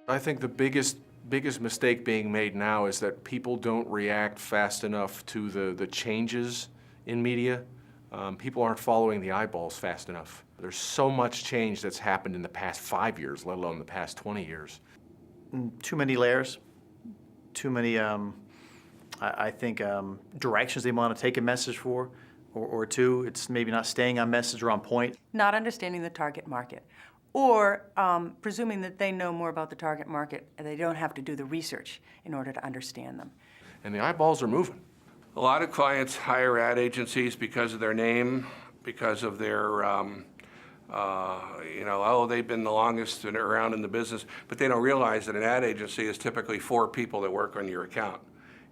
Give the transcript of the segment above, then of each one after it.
I think the biggest mistake being made now is that people don't react fast enough to the changes in media. People aren't following the eyeballs fast enough. There's so much change that's happened in the past 5 years, let alone the past 20 years. Too many layers, too many, I think, directions they want to take a message for, or two, it's maybe not staying on message or on point. Not understanding the target market, or presuming that they know more about the target market and they don't have to do the research in order to understand them. And the eyeballs are moving. A lot of clients hire ad agencies because of their name, because of their, oh, they've been the longest around in the business, but they don't realize that an ad agency is typically 4 people that work on your account.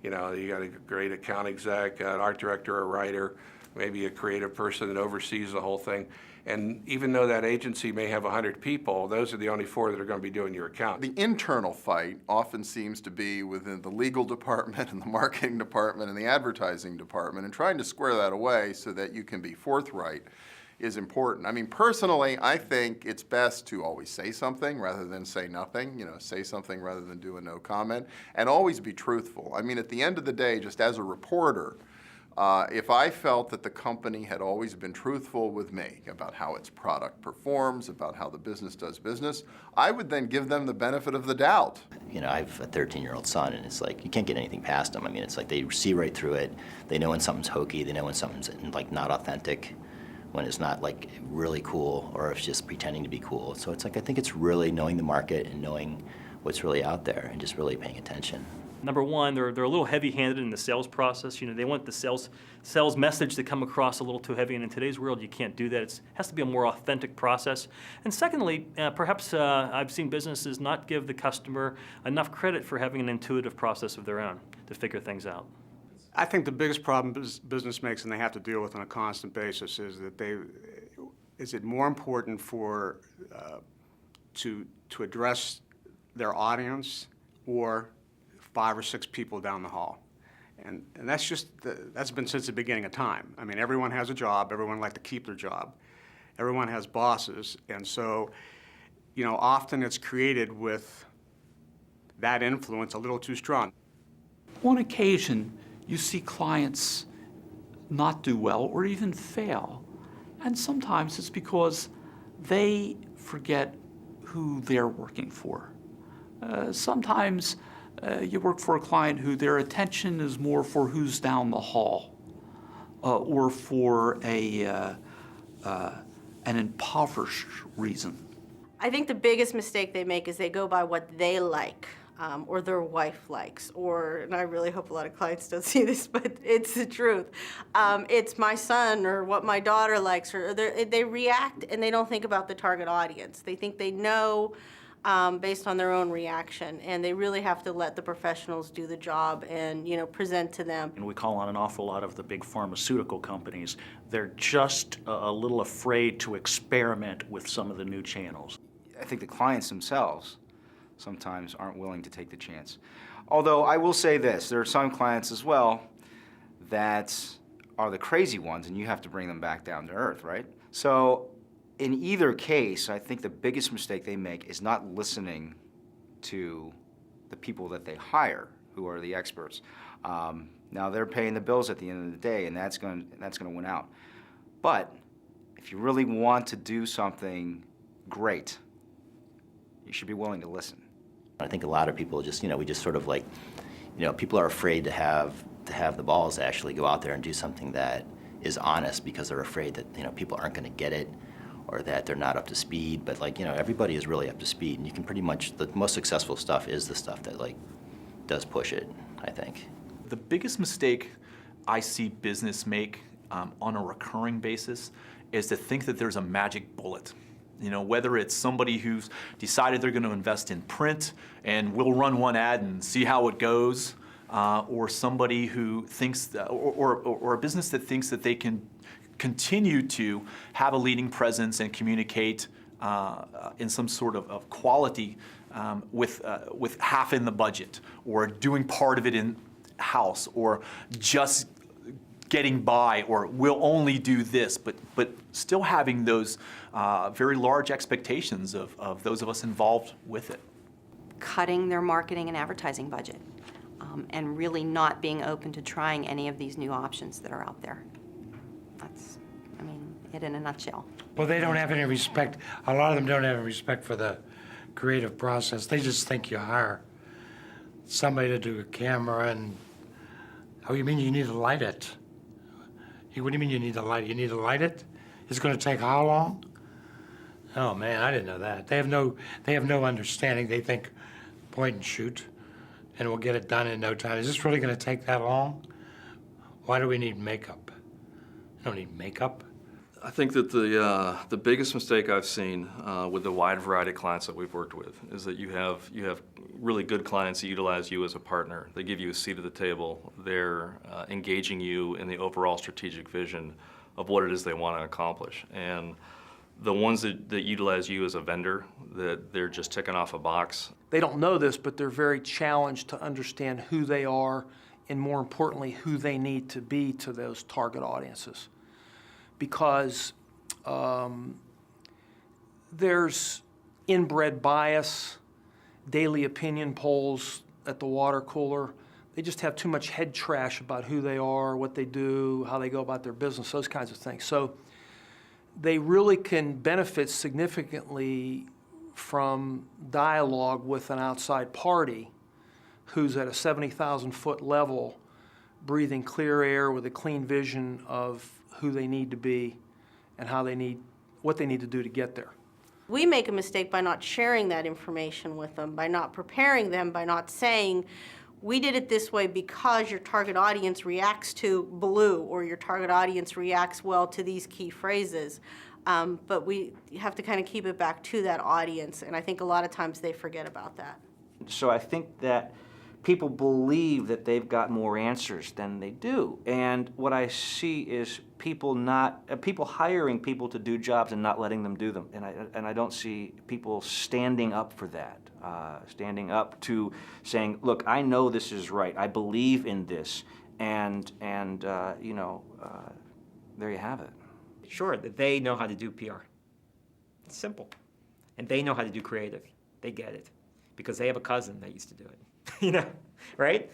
You know, you got a great account exec, an art director, a writer, maybe a creative person that oversees the whole thing. And even though that agency may have 100 people, those are the only 4 that are going to be doing your account. The internal fight often seems to be within the legal department and the marketing department and the advertising department, and trying to square that away so that you can be forthright is important. I mean, personally, I think it's best to always say something rather than say nothing, you know, say something rather than do a no comment, and always be truthful. I mean, at the end of the day, just as a reporter, if I felt that the company had always been truthful with me about how its product performs, about how the business does business, I would then give them the benefit of the doubt. You know, I have a 13-year-old son, and it's like, you can't get anything past them. I mean, it's like they see right through it. They know when something's hokey. They know when something's, like, not authentic, when it's not, like, really cool, or if it's just pretending to be cool. So it's like, I think it's really knowing the market and knowing what's really out there and just really paying attention. Number one, they're a little heavy-handed in the sales process. You know, they want the sales message to come across a little too heavy, and in today's world, you can't do that. It has to be a more authentic process. And secondly, perhaps I've seen businesses not give the customer enough credit for having an intuitive process of their own to figure things out. I think the biggest problem business makes and they have to deal with on a constant basis is that is it more important for to address their audience or 5 or 6 people down the hall. And that's just, that's been since the beginning of time. I mean, everyone has a job, everyone likes to keep their job, everyone has bosses, and so, you know, often it's created with that influence a little too strong. On occasion, you see clients not do well or even fail, and sometimes it's because they forget who they're working for. Sometimes you work for a client who their attention is more for who's down the hall, or for an impoverished reason. I think the biggest mistake they make is they go by what they like, or their wife likes, or, and I really hope a lot of clients don't see this, but it's the truth. It's my son or what my daughter likes, or they react and they don't think about the target audience. They think they know based on their own reaction, and they really have to let the professionals do the job and, you know, present to them. And we call on an awful lot of the big pharmaceutical companies. They're just a little afraid to experiment with some of the new channels. I think the clients themselves sometimes aren't willing to take the chance. Although I will say this, there are some clients as well that are the crazy ones, and you have to bring them back down to earth, right? So in either case, I think the biggest mistake they make is not listening to the people that they hire, who are the experts. Now they're paying the bills at the end of the day, and that's going to win out. But if you really want to do something great, you should be willing to listen. I think a lot of people just, you know, we just sort of like, you know, people are afraid to have the balls to actually go out there and do something that is honest because they're afraid that, you know, people aren't going to get it, or that they're not up to speed. But, like, you know, everybody is really up to speed, and you can pretty much, the most successful stuff is the stuff that, like, does push it, I think. The biggest mistake I see business make on a recurring basis is to think that there's a magic bullet. You know, whether it's somebody who's decided they're going to invest in print and we'll run one ad and see how it goes, or somebody who thinks, or a business that thinks that they can continue to have a leading presence and communicate in some sort of quality with half in the budget, or doing part of it in-house, or just getting by, or we'll only do this, but still having those very large expectations of those of us involved with it. cutting their marketing and advertising budget, and really not being open to trying any of these new options that are out there. That's, I mean, it in a nutshell. Well, they don't have any respect, a lot of them don't have any respect for the creative process. They just think you hire somebody to do a camera and, oh, you mean you need to light it? What do you mean you need to light it? You need to light it? It's gonna take how long? Oh, man, I didn't know that. They have no understanding. They think point and shoot, and we'll get it done in no time. Is this really gonna take that long? Why do we need makeup? We don't need makeup. I think that the biggest mistake I've seen with the wide variety of clients that we've worked with is that you have really good clients that utilize you as a partner. They give you a seat at the table. They're engaging you in the overall strategic vision of what it is they want to accomplish. And the ones that utilize you as a vendor, that they're just ticking off a box. They don't know this, but they're very challenged to understand who they are and, more importantly, who they need to be to those target audiences. Because there's inbred bias, daily opinion polls at the water cooler. They just have too much head trash about who they are, what they do, how they go about their business, those kinds of things. So they really can benefit significantly from dialogue with an outside party who's at a 70,000-foot level, breathing clear air with a clean vision of who they need to be and what they need to do to get there. We make a mistake by not sharing that information with them, by not preparing them, by not saying, we did it this way because your target audience reacts to blue, or your target audience reacts well to these key phrases. But we have to kind of keep it back to that audience, and I think a lot of times they forget about that. So I think that people believe that they've got more answers than they do. And what I see is people hiring people to do jobs and not letting them do them. And I don't see people standing up for that, standing up to saying, look, I know this is right. I believe in this. And you know, there you have it. Sure, that they know how to do PR. It's simple. And they know how to do creative. They get it. Because they have a cousin that used to do it. You know, right?